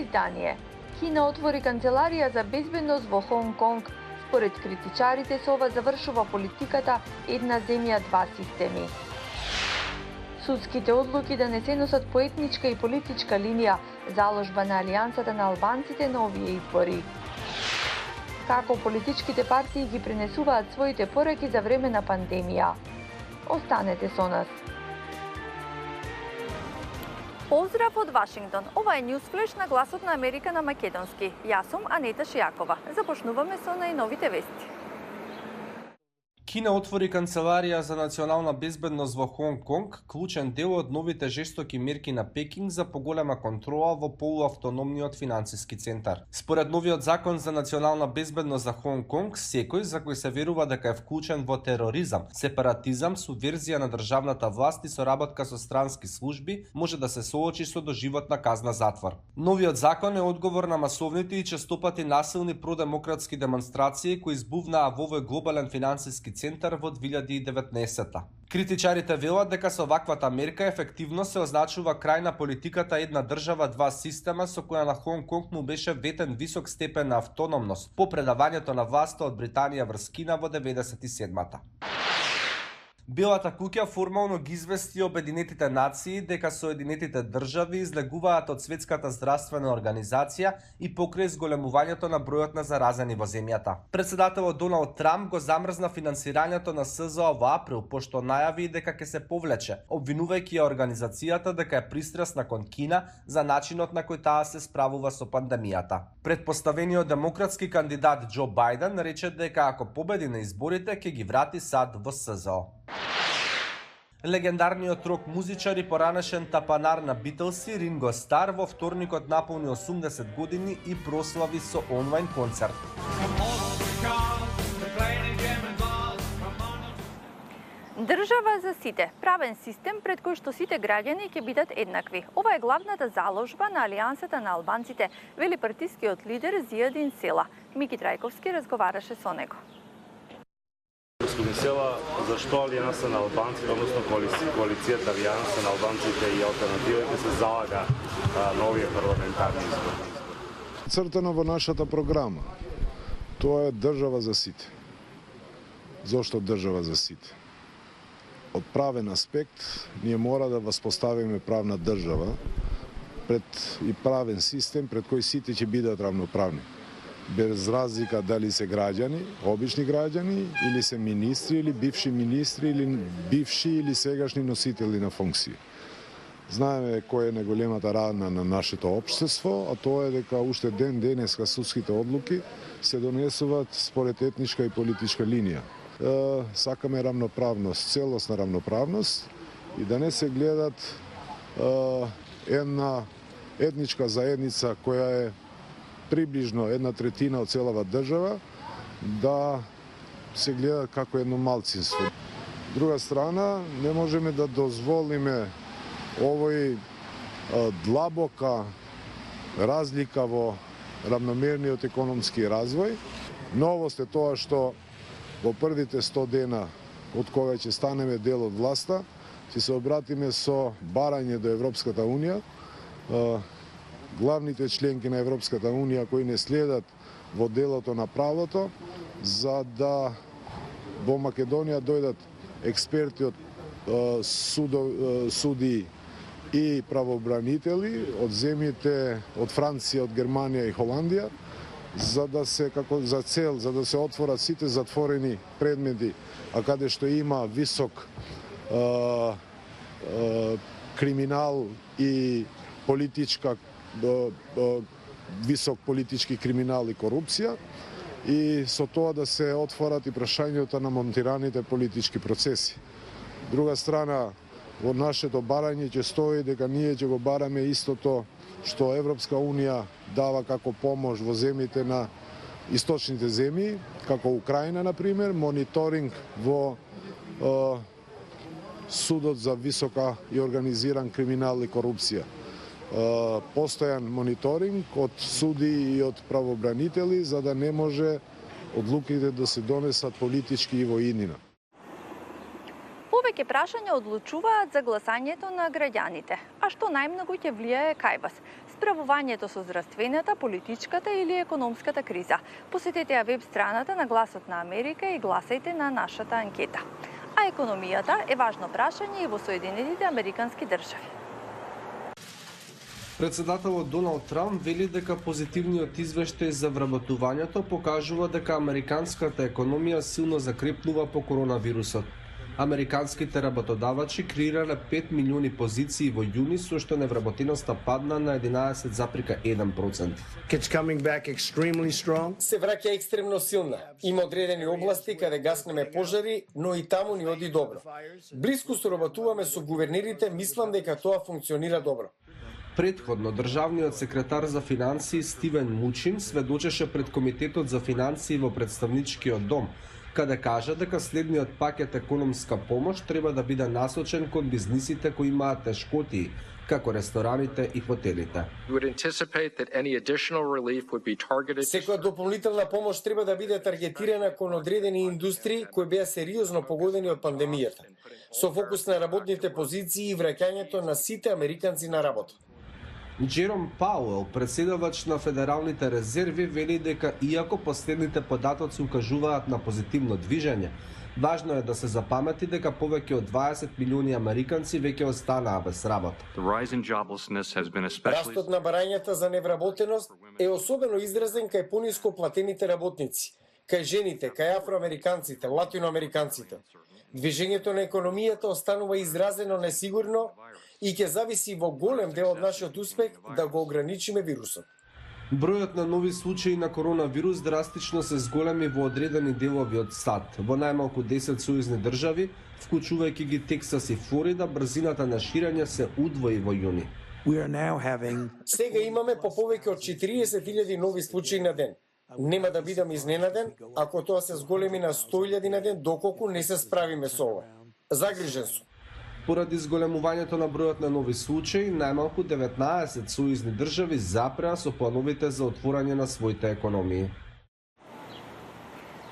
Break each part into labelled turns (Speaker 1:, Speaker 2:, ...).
Speaker 1: Британија. Кина отвори канцеларија за безбедност во Хонг Конг. Според критичарите со ова завршува политиката една земја, два системи. Судските одлуки да не се носат по етничка и политичка линија, заложба на Алијансата на албанците на овие избори. Како политичките партии ги пренесуваат своите пораки за време на пандемија. Останете со нас.
Speaker 2: Поздрав од Вашингтон. Ова е Ньюсфлеш на Гласот на Америка на македонски. Јас сум Анета Шијакова. Започнуваме со најновите вести.
Speaker 3: Кина отвори канцеларија за национална безбедност во Хонг Конг, клучен дел од новите жестоки мерки на Пекинг за поголема контрола во полуавтономниот финансиски центар. Според новиот закон за национална безбедност за Хонг Конг, секој за кој се верува дека е вклучен во тероризам, сепаратизам, субверзија на државната власт и соработка со странски служби, може да се соочи со доживотна казна затвор. Новиот закон е одговор на масовните и честопати насилни продемократски демонстрации кои избувнаа во овој глобален финансиски центар во 2019-та. Критичарите велат дека со ваквата мерка ефективно се означува крај на политиката една држава, два система со која на Хонг Конг му беше ветен висок степен на автономност по предавањето на власта од Британија врз Кина во 97-та. Белата куќа формално ги извести Обединетите нации дека Соединетите држави излегуваат од Светската здравствена организација и покрај зголемувањето на бројот на заразени во земјата. Претседателот Доналд Трамп го замрзна финансирањето на СЗО во април, пошто најави дека ќе се повлече, обвинувајќи ја организацијата дека е пристрасна кон Кина за начинот на кој таа се справува со пандемијата. Предпоставениот демократски кандидат Џо Бајден рече дека ако победи на изборите ќе ги врати САД во СЗО. Легендарниот рок музичар и поранешен тапанар на Битлси Ринго Стар во вторникот наполни 80 години и прослави со онлайн концерт.
Speaker 2: Држава за сите, правен систем пред кој што сите граѓани ќе бидат еднакви. Ова е главната заложба на Алијансата на албанците, вели партискиот лидер Зијадин Села. Мики Трајковски разговараше со него.
Speaker 4: Господин Села, зашто Алијанса на албанците, односно коалицијата Алијанса на албанците и алтернативите се залага на овие парламентарни избори?
Speaker 5: Цртано во нашата програма. Тоа е држава за сите. Зошто држава за сите? Од правен аспект, ние мора да воспоставиме правна држава и правен систем пред кој сите ќе бидат равноправни. Без разлика дали се граѓани, обични граѓани, или се министри, или бивши или сегашни носители на функции. Знаеме кој е најголемата рана на нашето општество, а тоа е дека уште денеска судските одлуки се донесуваат според етничка и политичка линија. Сакаме равноправност, целосна равноправност и да не се гледат една етничка заедница која е приближно 1/3 од целава држава, да се гледа како едно малцинство. Друга страна, не можеме да дозволиме овој длабока разлика во равномерниот економски развој. Новост е тоа што во првите 100 дена од кога ќе станеме дел од власта, ќе се обратиме со барање до Европската Унија, главните членки на Европската Унија кои не следат во делото на правото, за да во Македонија дојдат експерти од суди и правобранители од земјите од Франција, од Германија и Холандија, за да се отворат сите затворени предмети, а каде што има висок криминал и висок политички криминал и корупција, и со тоа да се отворат и прашањето на монтираните политички процеси. Друга страна, во нашето барање ќе стои дека ние ќе го бараме истото што Европска Унија дава како помош во земјите на источните земји, како Украина, например, мониторинг во судот за висока и организиран криминал и корупција. Постојан мониторинг од суди и од правобранители, за да не може одлуките да се донесат политички и во иднина.
Speaker 2: Повеќе прашања одлучуваат за гласањето на граѓаните. А што најмногу ќе влијае кај вас? справувањето со здравствената, политичката или економската криза? Посетете ја веб страната на Гласот на Америка и гласајте на нашата анкета. А економијата е важно прашање и во Соединетите Американски држави.
Speaker 3: Председателот Доналд Трамп вели дека позитивниот извештај за вработувањето покажува дека американската економија силно закрепнува по коронавирусот. Американските работодавачи креирале 5 милиони позиции во јуни, со што невработеноста падна на 11,1%.
Speaker 6: Се враќа екстремно силна. Има одредени области каде гаснеме пожари, но и таму ни оди добро. Блиску соработуваме со гувернерите, мислам дека тоа функционира добро.
Speaker 3: Предходно, државниот секретар за финансии Стивен Мучин сведочеше пред Комитетот за финансии во Представничкиот дом, каде кажа дека следниот пакет економска помош треба да биде насочен кон бизнисите кои имаат тешкотии, како рестораните и хотелите.
Speaker 6: Секоја дополнителна помош треба да биде таргетирана кон одредени индустрии кои беа сериозно погодени од пандемијата, со фокус на работните позиции и враќањето на сите американци на работа.
Speaker 3: Джером Пауел, председавач на Федералните резерви, вели дека иако последните податоци укажуваат на позитивно движење, важно е да се запамети дека повеќе од 20 милиони американци веќе останаа без работа.
Speaker 6: Растот на барањата за невработеност е особено изразен кај пониско платените работници, кај жените, кај афроамериканците, латиноамериканците. Движењето на економијата останува изразено несигурно и ќе зависи во голем дел од нашиот успех да го ограничиме вирусот.
Speaker 3: Бројот на нови случаи на коронавирус драстично се зголеми во одредени делови од САД. Во најмалку 10 сојузни држави, вклучувајќи ги Тексас и Флорида, брзината на ширење се удвои во јуни.
Speaker 6: Сега имаме по повеќе од 40.000 нови случаи на ден. Нема да бидам изненаден ако тоа се зголеми на 100.000 на ден доколку не се справиме со ова. Загрижен сум.
Speaker 3: Поради зголемувањето на бројот на нови случаи, најмалку 19 сојузни држави запреа со плановите за отворање на своите економии.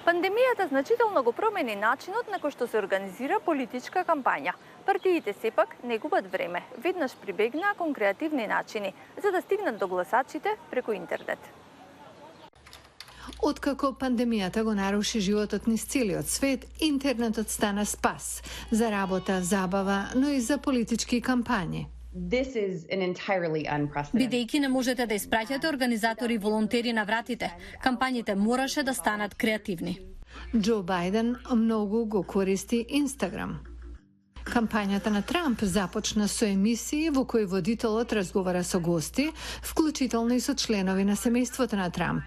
Speaker 2: Пандемијата значително го промени начинот на кој што се организира политичка кампања. Партиите сепак не губат време, веднаш прибегнаа кон креативни начини за да стигнат до гласачите преку интернет.
Speaker 7: Откако пандемијата го наруши животот низ целиот свет, интернетот стана спас за работа, забава, но и за политички кампањи.
Speaker 8: Бидејќи не можете да испраќате организатори и волонтери на вратите, кампањите мораше да станат креативни.
Speaker 7: Џо Бајден многу го користи Инстаграм. Кампањата на Трамп започна со емисии во кои водителот разговара со гости, вклучително и со членови на семејството на Трамп.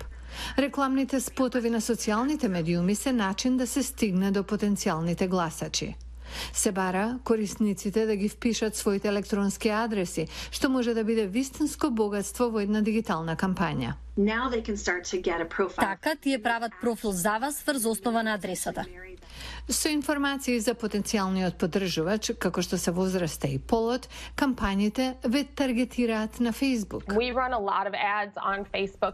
Speaker 7: Рекламните спотови на социјалните медиуми се начин да се стигне до потенцијалните гласачи. Се бара корисниците да ги впишат своите електронски адреси, што може да биде вистинско богатство во една дигитална кампања.
Speaker 8: Така тие прават профил за вас врз основа на адресата.
Speaker 7: Со информации за потенцијалниот поддржувач, како што се возраста и полот, кампањите ве таргетираат на Facebook.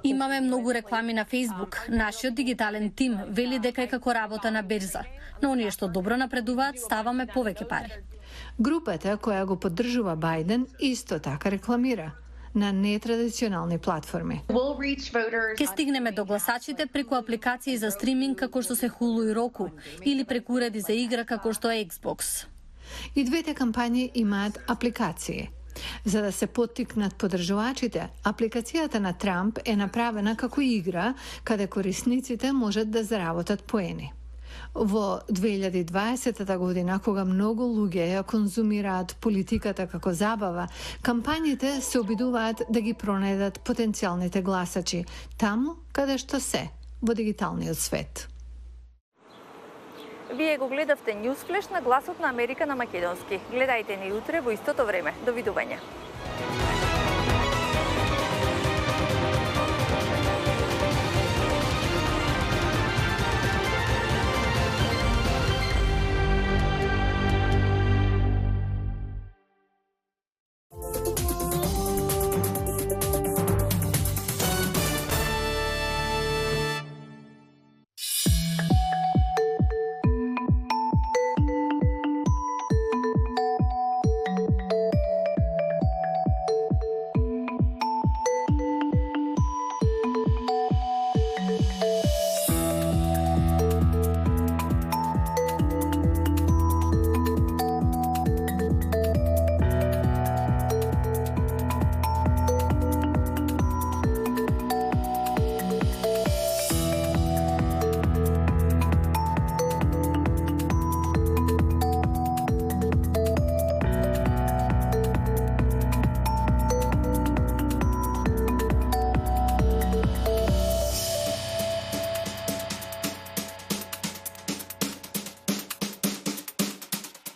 Speaker 8: Имаме многу реклами на Facebook. Нашиот дигитален тим вели дека е како работа на берза, но оние што добро напредуваат ставаме повеќе пари.
Speaker 7: Групата која го поддржува Бајден исто така рекламира на нетрадиционални платформи.
Speaker 8: Ке стигнеме до гласачите преку апликации за стриминг како што се Hulu и Roku или преку уреди за игра како што е Xbox.
Speaker 7: И двете кампањи имаат апликации. За да се поттикнат поддржувачите, апликацијата на Трамп е направена како игра каде корисниците можат да заработат поени. Во 2020 година, кога многу луѓе ја конзумираат политиката како забава, кампањите се обидуваат да ги пронајдат потенцијалните гласачи таму каде што се, во дигиталниот свет.
Speaker 2: Вие го гледавте Ньюсфлеш на Гласот на Америка на македонски. Гледајте ни утре во истото време. Довидување.